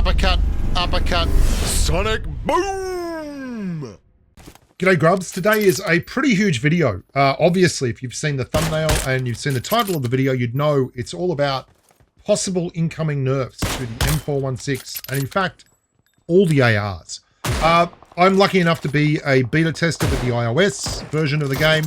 uppercut, uppercut, sonic boom! G'day Grubs, today is a pretty huge video. Obviously, if you've seen the thumbnail and you've seen the title of the video, you'd know it's all about possible incoming nerfs to the M416, and in fact, all the ARs. I'm lucky enough to be a beta tester with the iOS version of the game,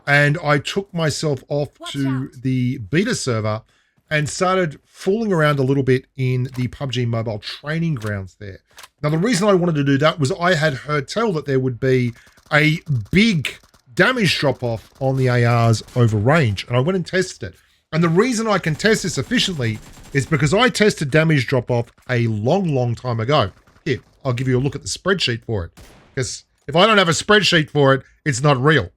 and I took myself off to the beta server and started fooling around a little bit in the PUBG Mobile training grounds there. Now, the reason I wanted to do that was I had heard tell that there would be a big damage drop-off on the ARs over range, and I went and tested it. And the reason I can test this efficiently is because I tested damage drop-off a long time ago. Here, I'll give you a look at the spreadsheet for it, because if I don't have a spreadsheet for it, it's not real.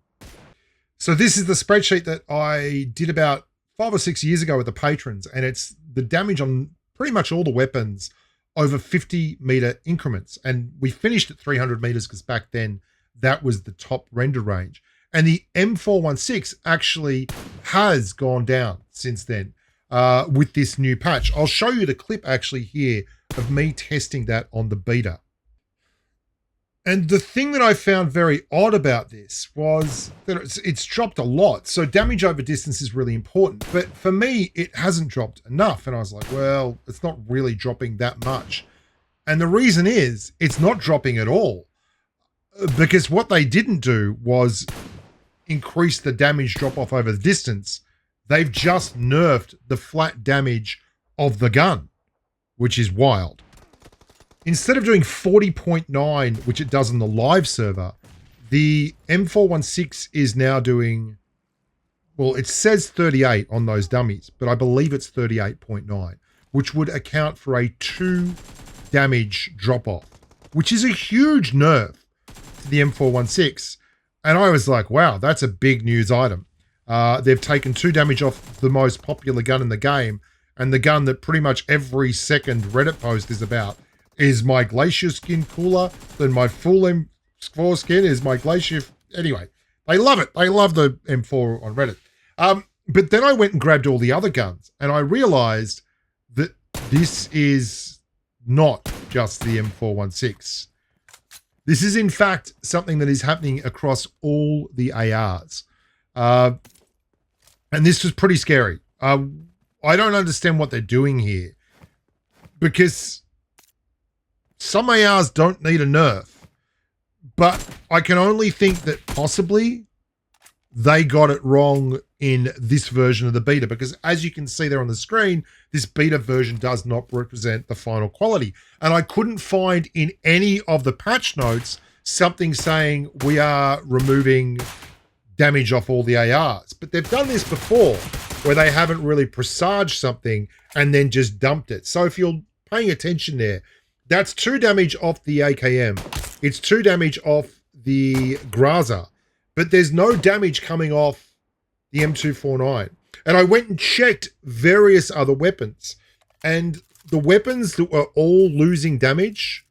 So this is the spreadsheet that I did about 5 or 6 years ago with the patrons, and it's the damage on pretty much all the weapons over 50-meter increments. And we finished at 300 meters because back then that was the top render range. And the M416 actually has gone down since then with this new patch. I'll show you the clip actually here of me testing that on the beta. And the thing that I found very odd about this was that it's dropped a lot. So damage over distance is really important. But for me, it hasn't dropped enough. And I was like, well, it's not really dropping that much. And the reason is it's not dropping at all. Because what they didn't do was increase the damage drop off over the distance. They've just nerfed the flat damage of the gun, which is wild. Instead of doing 40.9, which it does on the live server, the M416 is now doing, well, it says 38 on those dummies, but I believe it's 38.9, which would account for a 2 damage drop-off, which is a huge nerf to the M416. And I was like, wow, that's a big news item. They've taken 2 damage off the most popular gun in the game, and the gun that pretty much every second Reddit post is about. Is my Glacier skin cooler than my full M4 skin? Is my Glacier... Anyway, they love it. They love the M4 on Reddit. But then I went and grabbed all the other guns, and I realized that this is not just the M416. This is, in fact, something that is happening across all the ARs. And this was pretty scary. I don't understand what they're doing here, because some ARs don't need a nerf, but I can only think that possibly they got it wrong in this version of the beta, because as you can see there on the screen, this beta version does not represent the final quality. And I couldn't find in any of the patch notes something saying we are removing damage off all the ARs. But they've done this before, where they haven't really presaged something and then just dumped it. So if you're paying attention there, that's 2 damage off the AKM. It's 2 damage off the Graza, but there's no damage coming off the M249. And I went and checked various other weapons, and the weapons that were all losing damage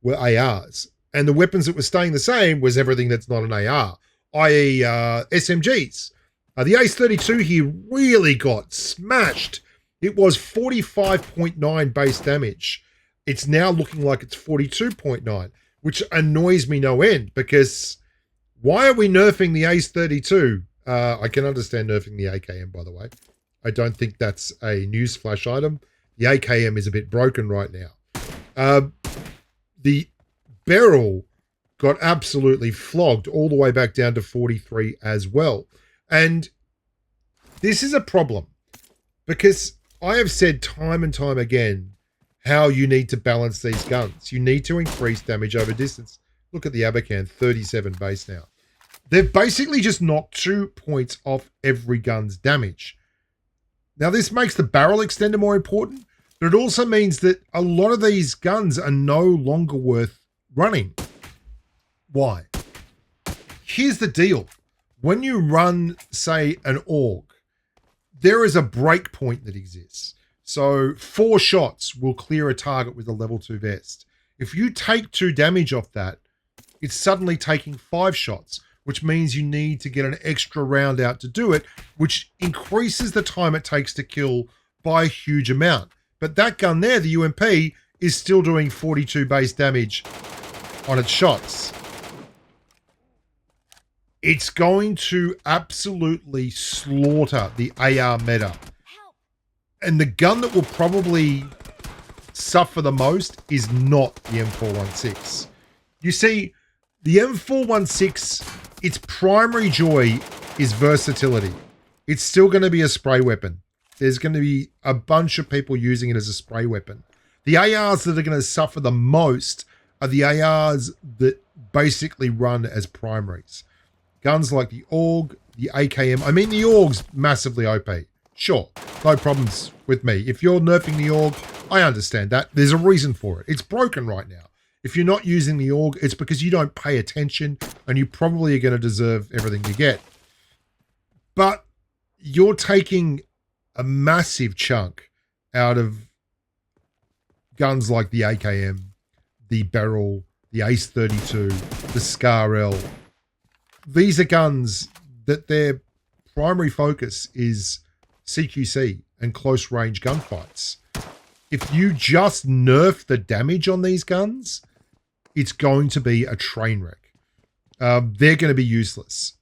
were ARs. And the weapons that were staying the same was everything that's not an AR, i.e. SMGs. The Ace-32 here really got smashed. It was 45.9 base damage. It's now looking like it's 42.9, which annoys me no end, because why are we nerfing the Ace-32? I can understand nerfing the AKM, by the way. I don't think that's a newsflash item. The AKM is a bit broken right now. The barrel got absolutely flogged all the way back down to 43 as well. And this is a problem, because I have said time and time again how you need to balance these guns. You need to increase damage over distance. Look at the Abacan, 37 base now. They've basically just knocked 2 points off every gun's damage. Now, this makes the barrel extender more important, but it also means that a lot of these guns are no longer worth running. Why? Here's the deal. When you run, say, an AUG, there is a break point that exists. So 4 shots will clear a target with a level 2 vest. If you take 2 damage off that, it's suddenly taking 5 shots, which means you need to get an extra round out to do it, which increases the time it takes to kill by a huge amount. But that gun there, the UMP, is still doing 42 base damage on its shots. It's going to absolutely slaughter the AR meta. And the gun that will probably suffer the most is not the M416. You see, the M416, its primary joy is versatility. It's still going to be a spray weapon. There's going to be a bunch of people using it as a spray weapon. The ARs that are going to suffer the most are the ARs that basically run as primaries. Guns like the AUG, the AKM. I mean, the AUG's massively OP. Sure, no problems with me. If you're nerfing the AUG, I understand that. There's a reason for it. It's broken right now. If you're not using the AUG, it's because you don't pay attention and you probably are going to deserve everything you get. But you're taking a massive chunk out of guns like the AKM, the Beryl, the Ace-32, the Scar-L. These are guns that their primary focus is CQC and close range gunfights. If you just nerf the damage on these guns, it's going to be a train wreck. They're going to be useless.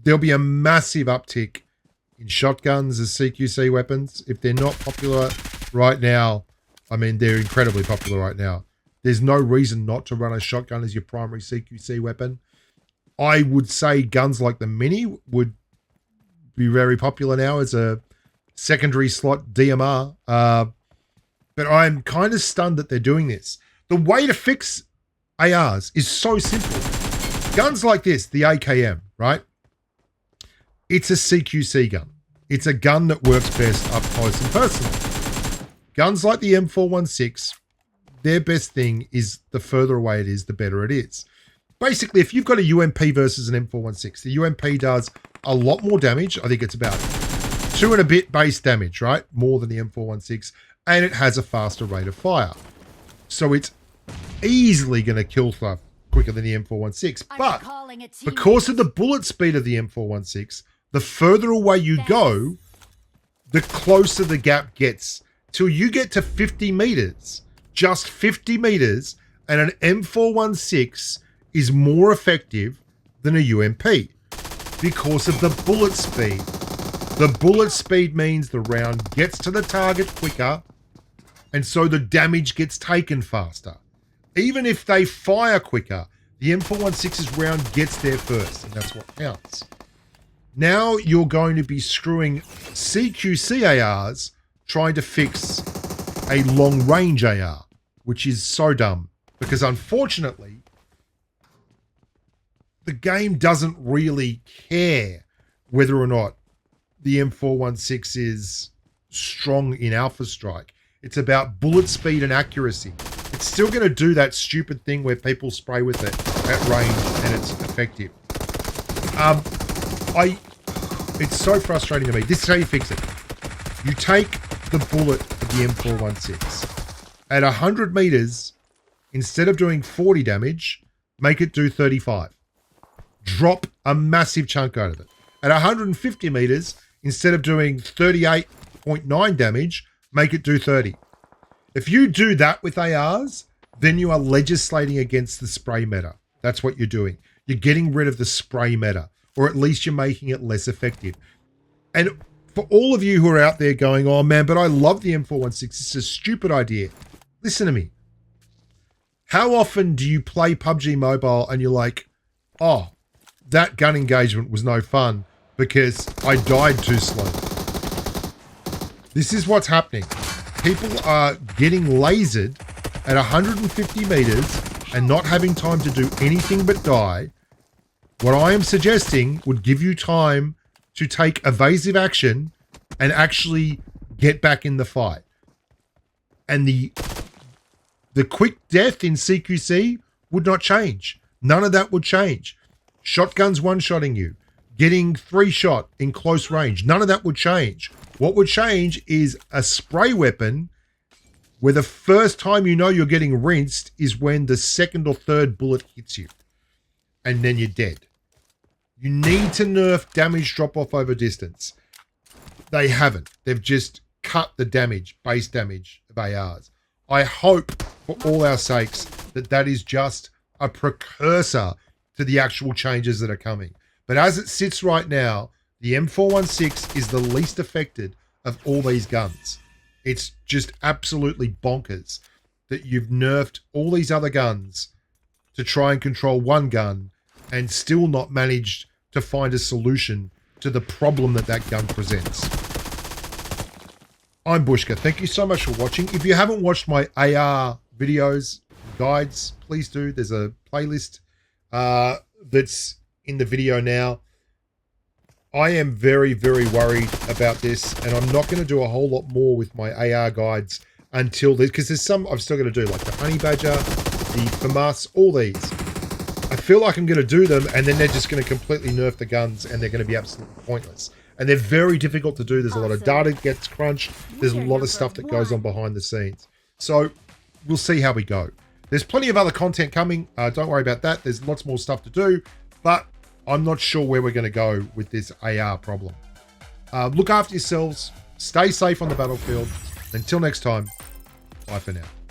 There'll be a massive uptick in shotguns as CQC weapons. If they're not popular right now, I mean, they're incredibly popular right now. There's no reason not to run a shotgun as your primary CQC weapon. I would say guns like the Mini would be very popular now as a secondary slot DMR. But I'm kind of stunned that they're doing this. The way to fix ARs is so simple. Guns like this, the AKM, right? It's a CQC gun. It's a gun that works best up close and personal. Guns like the M416, their best thing is the further away it is, the better it is. Basically, if you've got a UMP versus an M416, the UMP does a lot more damage. I think it's about 2 and a bit base damage, right? More than the M416. And it has a faster rate of fire. So it's easily going to kill stuff quicker than the M416. But because of the bullet speed of the M416, the further away you go, the closer the gap gets. Till you get to 50 meters, just 50 meters, and an M416 is more effective than a UMP because of the bullet speed. The bullet speed means the round gets to the target quicker, and so the damage gets taken faster. Even if they fire quicker, the M416's round gets there first, and that's what counts. Now you're going to be screwing CQC ARs trying to fix a long-range AR, which is so dumb, because unfortunately, the game doesn't really care whether or not the M416 is strong in Alpha Strike. It's about bullet speed and accuracy. It's still going to do that stupid thing where people spray with it at range and it's effective. It's so frustrating to me. This is how you fix it. You take the bullet of the M416. At 100 meters, instead of doing 40 damage, make it do 35. Drop a massive chunk out of it. At 150 meters, instead of doing 38.9 damage, make it do 30. If you do that with ARs, then you are legislating against the spray meta. That's what you're doing. You're getting rid of the spray meta, or at least you're making it less effective. And for all of you who are out there going, oh man, but I love the M416, it's a stupid idea. Listen to me. How often do you play PUBG Mobile and you're like, oh, that gun engagement was no fun because I died too slow? This is what's happening. People are getting lasered at 150 meters and not having time to do anything but die. What I am suggesting would give you time to take evasive action and actually get back in the fight. And the quick death in CQC would not change. None of that would change. Shotguns one-shotting you, getting 3-shot in close range, none of that would change. What would change is a spray weapon where the first time you know you're getting rinsed is when the second or third bullet hits you. And then you're dead. You need to nerf damage drop-off over distance. They haven't. They've just cut the damage, base damage of ARs. I hope, for all our sakes, that that is just a precursor to the actual changes that are coming. But as it sits right now, the M416 is the least affected of all these guns. It's just absolutely bonkers that you've nerfed all these other guns to try and control one gun and still not managed to find a solution to the problem that that gun presents. I'm Bushka. Thank you so much for watching. If you haven't watched my AR videos, guides, please do. There's a playlist that's in the video now. I am very, very worried about this, and I'm not going to do a whole lot more with my AR guides until this, because there's some I've still got to do, like the Honey Badger, the FAMAS, all these. I feel like I'm going to do them, and then they're just going to completely nerf the guns, and they're going to be absolutely pointless. And they're very difficult to do. There's a lot of data that gets crunched. There's a lot of stuff that goes on behind the scenes. So we'll see how we go. There's plenty of other content coming. Don't worry about that. There's lots more stuff to do, but I'm not sure where we're going to go with this AR problem. Look after yourselves. Stay safe on the battlefield. Until next time, bye for now.